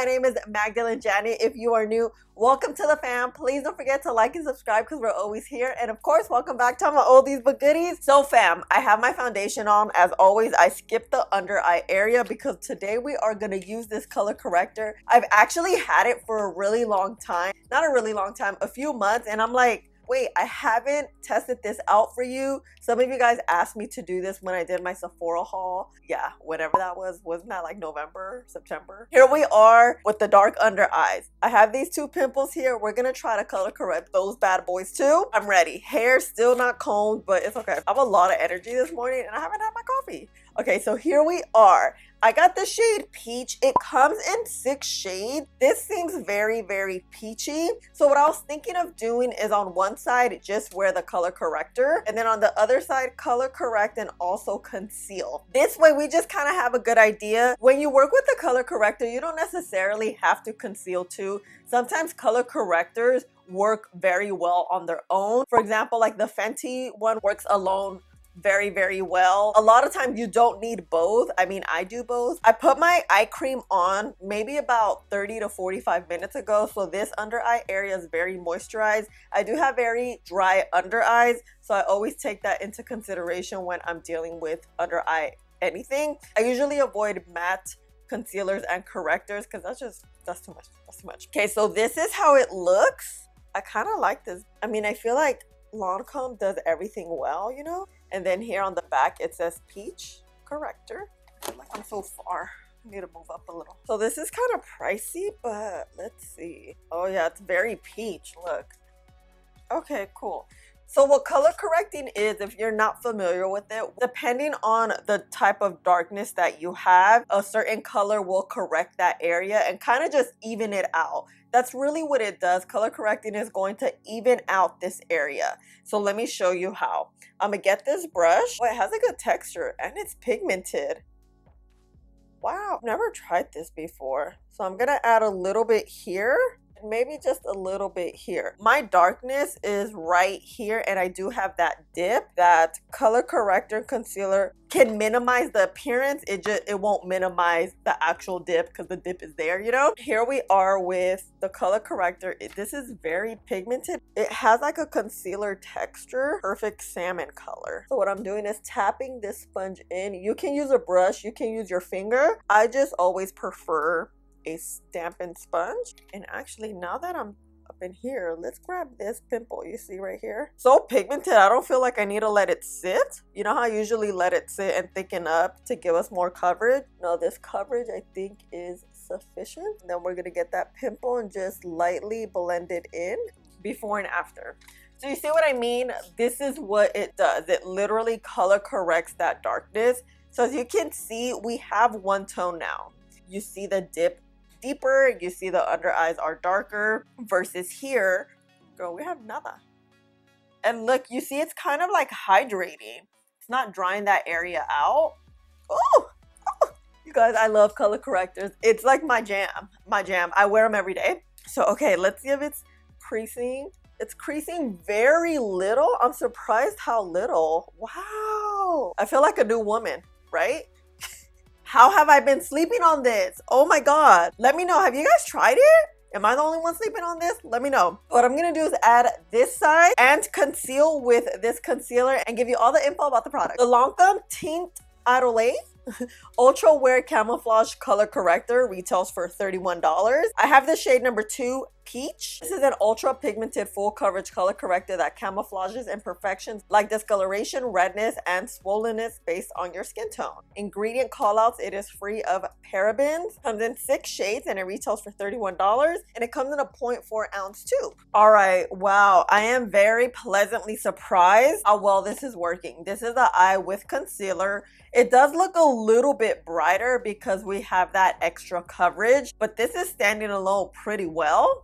name is Magdalene Janney. If you are new, welcome to the fam. Please don't forget to like and subscribe because we're always here. And of course, welcome back to my oldies but goodies. So fam, I have my foundation on. As always, I skipped the under eye area because today we are going to use this color corrector. I've actually had it for a really long time. Not a really long time, a few months. And I'm like, wait, I haven't tested this out for you. Some of you guys asked me to do this when I did my Sephora haul. Yeah, whatever that was. Wasn't that like November, September? Here we are with the dark under eyes. I have these two pimples here. We're gonna try to color correct those bad boys too. I'm ready. Hair still not combed, but it's okay. I have a lot of energy this morning and I haven't had my coffee. Okay, so here we are. I got the shade Peach. It comes in 6 shades. This seems very, very peachy. So what I was thinking of doing is on one side, just wear the color corrector. And then on the other side, color correct and also conceal. This way, we just kind of have a good idea. When you work with the color corrector, you don't necessarily have to conceal too. Sometimes color correctors work very well on their own. For example, like the Fenty one works alone very, very well. A lot of times you don't need both. I mean, I do both. I put my eye cream on maybe about 30 to 45 minutes ago. So this under eye area is very moisturized. I do have very dry under eyes. So I always take that into consideration when I'm dealing with under eye anything. I usually avoid matte concealers and correctors because that's too much. That's too much. Okay, so this is how it looks. I kind of like this. I mean, I feel like Lancome does everything well, you know? And then here on the back, it says Peach Corrector. I feel like I'm so far. I need to move up a little. So this is kind of pricey, but let's see. Oh yeah, it's very peach, look. Okay, cool. So what color correcting is, if you're not familiar with it, depending on the type of darkness that you have, a certain color will correct that area and kind of just even it out. That's really what it does. Color correcting is going to even out this area. So let me show you how. I'm gonna get this brush. Oh, it has a good texture and it's pigmented. Wow, I've never tried this before. So I'm gonna add a little bit here. Maybe just a little bit here. My darkness is right here and I do have that dip. That color corrector concealer can minimize the appearance. It won't minimize the actual dip because the dip is there, you know? Here we are with the color corrector. This is very pigmented. It has like a concealer texture, perfect salmon color. So what I'm doing is tapping this sponge in. You can use a brush, you can use your finger. I just always prefer a stamping sponge. And actually, now that I'm up in here, let's grab this pimple you see right here. So pigmented, I don't feel like I need to let it sit. You know how I usually let it sit and thicken up to give us more coverage? No, this coverage I think is sufficient. Then we're gonna get that pimple and just lightly blend it in before and after. So you see what I mean? This is what it does. It literally color corrects that darkness. So as you can see, we have one tone now. You see the dip deeper, you see the under eyes are darker versus here, girl, we have nada. And look, you see it's kind of like hydrating. It's not drying that area out. Oh, you guys, I love color correctors. It's like my jam. I wear them every day. So okay, let's see if it's creasing. It's creasing very little. I'm surprised how little. Wow, I feel like a new woman, right? How have I been sleeping on this? Oh my God. Let me know. Have you guys tried it? Am I the only one sleeping on this? Let me know. What I'm going to do is add this side and conceal with this concealer and give you all the info about the product. The Lancome Teint Adolescent Ultra Wear Camouflage Color Corrector retails for $31. I have the shade number 2, Peach. This is an ultra pigmented full coverage color corrector that camouflages imperfections like discoloration, redness, and swollenness based on your skin tone. Ingredient callouts: it is free of parabens, comes in 6 shades, and it retails for $31, and it comes in a 0.4 ounce tube. All right, wow, I am very pleasantly surprised how well this is working. This is the eye with concealer. It does look a little bit brighter because we have that extra coverage, but this is standing alone pretty well.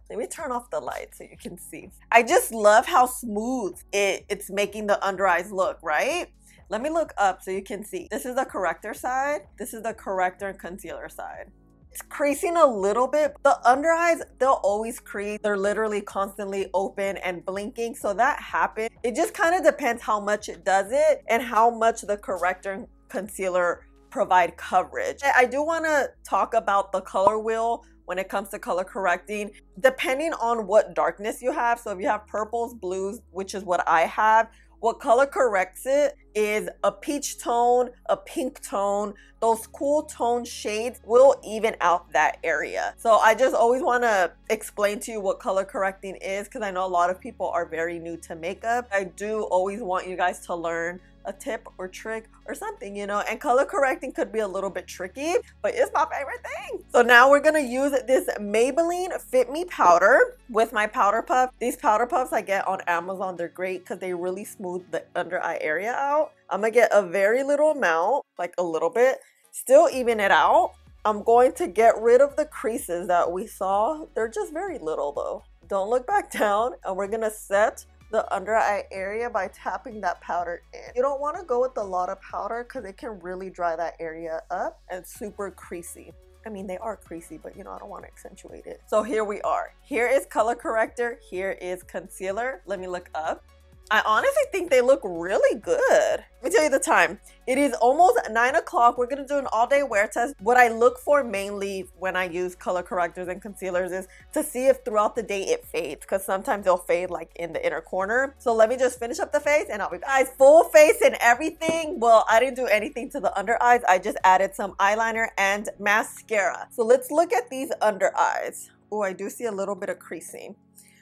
Let me turn off the light so you can see. I just love how smooth it's making the under eyes look, right? Let me look up so you can see. This is the corrector side. This is the corrector and concealer side. It's creasing a little bit. The under eyes, they'll always crease. They're literally constantly open and blinking. So that happens. It just kind of depends how much it does it and how much the corrector and concealer provide coverage. I do want to talk about the color wheel when it comes to color correcting, depending on what darkness you have. So if you have purples, blues, which is what I have, what color corrects it is a peach tone, a pink tone. Those cool tone shades will even out that area. So I just always want to explain to you what color correcting is, because I know a lot of people are very new to makeup. I do always want you guys to learn a tip or trick or something, you know, and color correcting could be a little bit tricky, but it's my favorite thing. So now we're gonna use this Maybelline Fit Me powder with my powder puff. These powder puffs I get on Amazon, they're great because they really smooth the under eye area out. I'm gonna get a very little amount, like a little bit, still even it out. I'm going to get rid of the creases that we saw. They're just very little though. Don't look back down, and we're gonna set the under eye area by tapping that powder in. You don't want to go with a lot of powder because it can really dry that area up and super creasy. I mean, they are creasy, but you know, I don't want to accentuate it. So here we are. Here is color corrector. Here is concealer. Let me look up. I honestly think they look really good. Let me tell you the time. It is almost 9 o'clock. We're gonna do an all-day wear test. What I look for mainly when I use color correctors and concealers is to see if throughout the day it fades, because sometimes they'll fade like in the inner corner. So let me just finish up the face and I'll be back. Guys, full face and everything. Well, I didn't do anything to the under eyes. I just added some eyeliner and mascara. So let's look at these under eyes. Oh, I do see a little bit of creasing.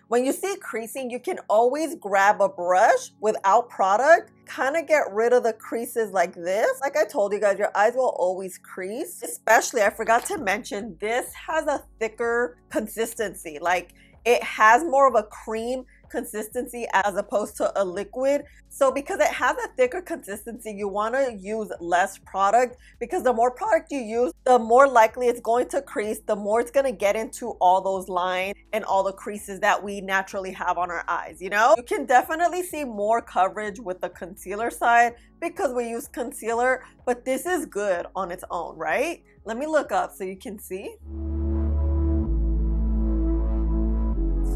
When you see creasing, you can always grab a brush without product, kind of get rid of the creases like this. Like I told you guys, your eyes will always crease. Especially, I forgot to mention, this has a thicker consistency. Like it has more of a cream consistency as opposed to a liquid. So because it has a thicker consistency, you want to use less product, because the more product you use, the more likely it's going to crease, the more it's going to get into all those lines and all the creases that we naturally have on our eyes, you know? You can definitely see more coverage with the concealer side because we use concealer, but this is good on its own, right? Let me look up so you can see.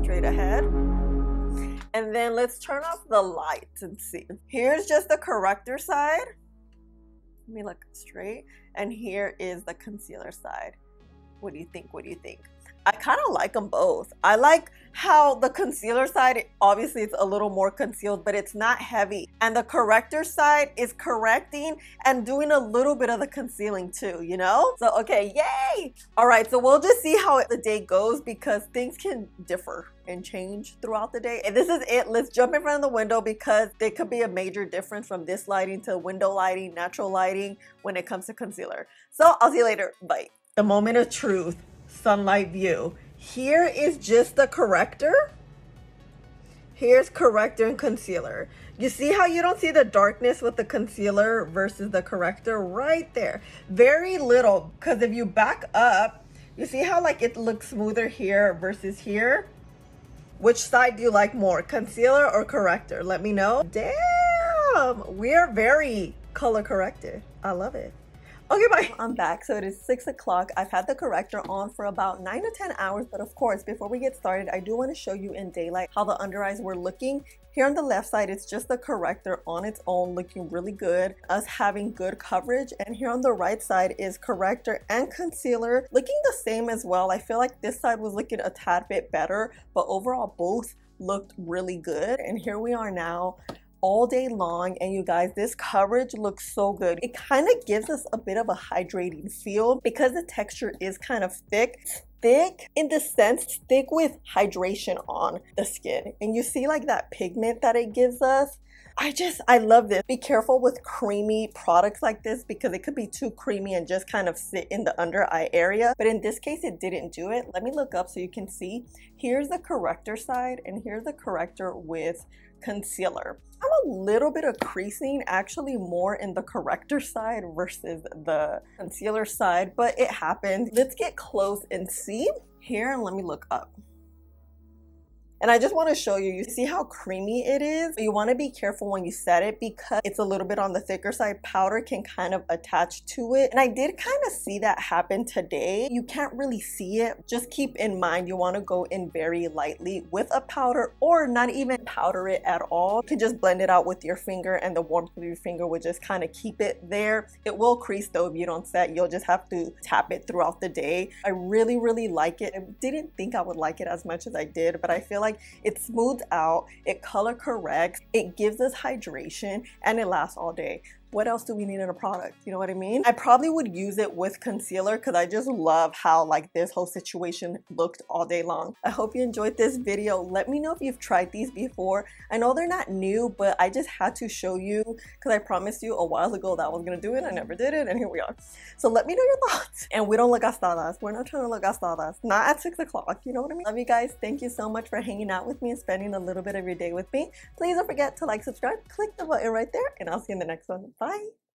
Straight ahead. And then let's turn off the lights and see. Here's just the corrector side. Let me look straight. And here is the concealer side. What do you think? What do you think? I kind of like them both. I like how the concealer side, obviously it's a little more concealed, but it's not heavy. And the corrector side is correcting and doing a little bit of the concealing too, you know? So, okay, yay! All right, so we'll just see how the day goes, because things can differ and change throughout the day. And this is it. Let's jump in front of the window, because there could be a major difference from this lighting to window lighting, natural lighting when it comes to concealer. So I'll see you later. Bye. The moment of truth. Sunlight view. Here is just the corrector. Here's corrector and concealer. You see how you don't see the darkness with the concealer versus the corrector? Right there. Very little, because if you back up, you see how like it looks smoother here versus here? Which side do you like more, concealer or corrector? Let me know. Damn, we are very color corrected. I love it. Okay, bye. I'm back. So it is 6 o'clock. I've had the corrector on for about 9 to 10 hours. But of course, before we get started, I do want to show you in daylight how the under eyes were looking. Here on the left side, it's just the corrector on its own, looking really good, us having good coverage. And here on the right side is corrector and concealer, looking the same as well. I feel like this side was looking a tad bit better, but overall both looked really good. And here we are now, all day long, and you guys, this coverage looks so good. It kind of gives us a bit of a hydrating feel because the texture is kind of thick in the sense, thick with hydration on the skin. And you see like that pigment that it gives us. I love this. Be careful with creamy products like this, because it could be too creamy and just kind of sit in the under eye area. But in this case, it didn't do it. Let me look up so you can see. Here's the corrector side, and here's the corrector with concealer. I'm a little bit of creasing, actually more in the corrector side versus the concealer side, but it happened. Let's get close and see. Here, let me look up. And I just want to show you, you see how creamy it is? You want to be careful when you set it because it's a little bit on the thicker side. Powder can kind of attach to it. And I did kind of see that happen today. You can't really see it. Just keep in mind, you want to go in very lightly with a powder, or not even powder it at all. You can just blend it out with your finger, and the warmth of your finger would just kind of keep it there. It will crease though if you don't set. You'll just have to tap it throughout the day. I really like it. I didn't think I would like it as much as I did, but I feel like it smooths out, it color corrects, it gives us hydration, and it lasts all day. What else do we need in a product? You know what I mean? I probably would use it with concealer because I just love how like this whole situation looked all day long. I hope you enjoyed this video. Let me know if you've tried these before. I know they're not new, but I just had to show you because I promised you a while ago that I was gonna do it. I never did it, and here we are. So let me know your thoughts. And we don't look gastadas. We're not trying to look gastadas. Not at 6 o'clock, you know what I mean? Love you guys. Thank you so much for hanging out with me and spending a little bit of your day with me. Please don't forget to like, subscribe, click the button right there, and I'll see you in the next one. Bye.